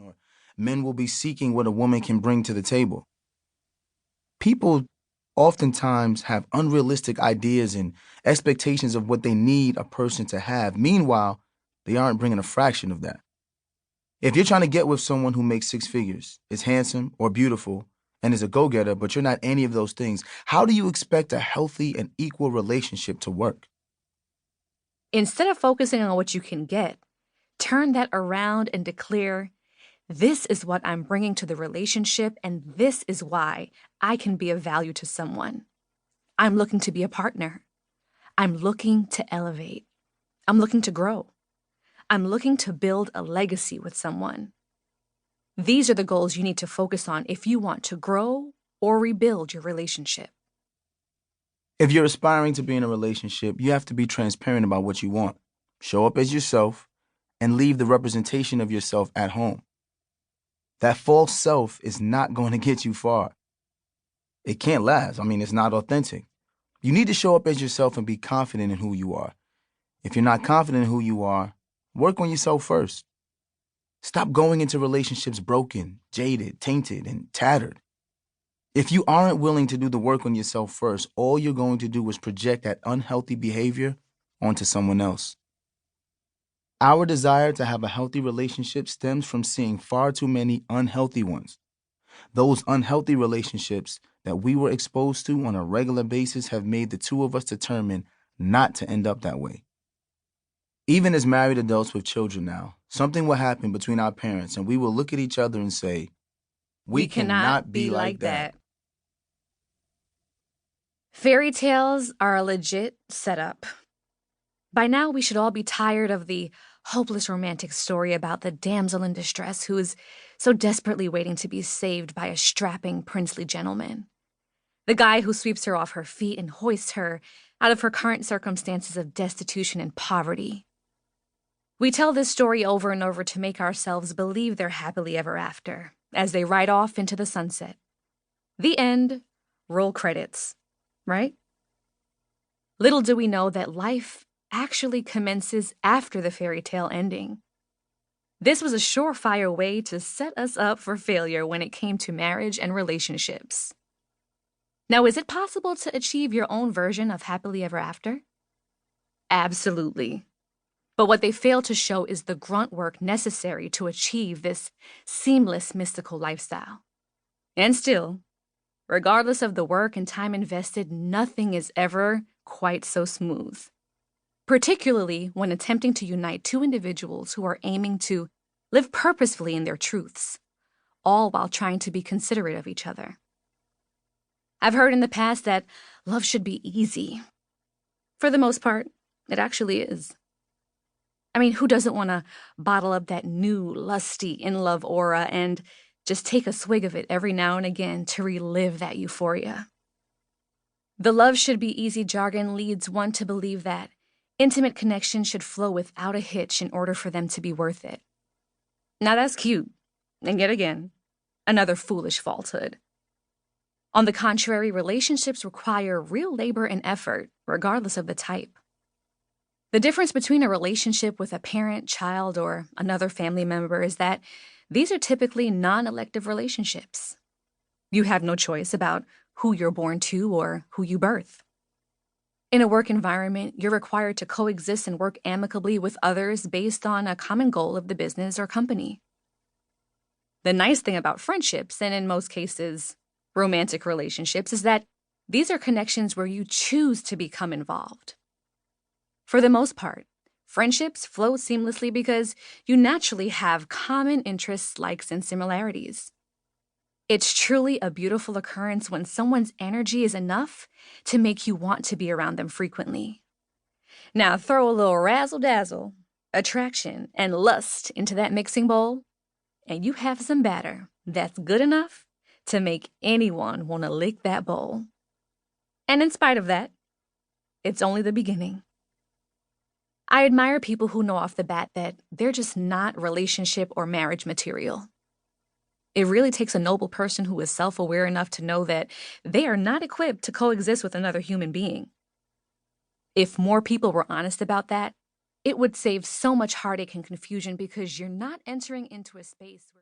or men will be seeking what a woman can bring to the table. People oftentimes have unrealistic ideas and expectations of what they need a person to have. Meanwhile, they aren't bringing a fraction of that. If you're trying to get with someone who makes six figures, is handsome or beautiful, and is a go-getter, but you're not any of those things, how do you expect a healthy and equal relationship to work? Instead of focusing on what you can get, turn that around and declare, this is what I'm bringing to the relationship, and this is why I can be of value to someone. I'm looking to be a partner. I'm looking to elevate. I'm looking to grow. I'm looking to build a legacy with someone. These are the goals you need to focus on if you want to grow or rebuild your relationship. If you're aspiring to be in a relationship, you have to be transparent about what you want. Show up as yourself and leave the representation of yourself at home. That false self is not going to get you far. It can't last. It's not authentic. You need to show up as yourself and be confident in who you are. If you're not confident in who you are, work on yourself first. Stop going into relationships broken, jaded, tainted, and tattered. If you aren't willing to do the work on yourself first, all you're going to do is project that unhealthy behavior onto someone else. Our desire to have a healthy relationship stems from seeing far too many unhealthy ones. Those unhealthy relationships that we were exposed to on a regular basis have made the two of us determined not to end up that way. Even as married adults with children now, something will happen between our parents and we will look at each other and say, we cannot be like that. Fairy tales are a legit setup. By now, we should all be tired of the hopeless romantic story about the damsel in distress who is so desperately waiting to be saved by a strapping princely gentleman. The guy who sweeps her off her feet and hoists her out of her current circumstances of destitution and poverty. We tell this story over and over to make ourselves believe they're happily ever after, as they ride off into the sunset. The end, roll credits, right? Little do we know that life actually commences after the fairy tale ending. This was a surefire way to set us up for failure when it came to marriage and relationships. Now, is it possible to achieve your own version of happily ever after? Absolutely. But what they fail to show is the grunt work necessary to achieve this seamless mystical lifestyle. And still, regardless of the work and time invested, nothing is ever quite so smooth. Particularly when attempting to unite two individuals who are aiming to live purposefully in their truths, all while trying to be considerate of each other. I've heard in the past that love should be easy. For the most part, it actually is. Who doesn't want to bottle up that new, lusty, in-love aura and just take a swig of it every now and again to relive that euphoria? The love should be easy jargon leads one to believe that intimate connection should flow without a hitch in order for them to be worth it. Now that's cute, and yet again, another foolish falsehood. On the contrary, relationships require real labor and effort, regardless of the type. The difference between a relationship with a parent, child, or another family member is that these are typically non-elective relationships. You have no choice about who you're born to or who you birth. In a work environment, you're required to coexist and work amicably with others based on a common goal of the business or company. The nice thing about friendships, and in most cases, romantic relationships, is that these are connections where you choose to become involved. For the most part, friendships flow seamlessly because you naturally have common interests, likes, and similarities. It's truly a beautiful occurrence when someone's energy is enough to make you want to be around them frequently. Now throw a little razzle-dazzle, attraction, and lust into that mixing bowl, and you have some batter that's good enough to make anyone want to lick that bowl. And in spite of that, it's only the beginning. I admire people who know off the bat that they're just not relationship or marriage material. It really takes a noble person who is self-aware enough to know that they are not equipped to coexist with another human being. If more people were honest about that, it would save so much heartache and confusion because you're not entering into a space where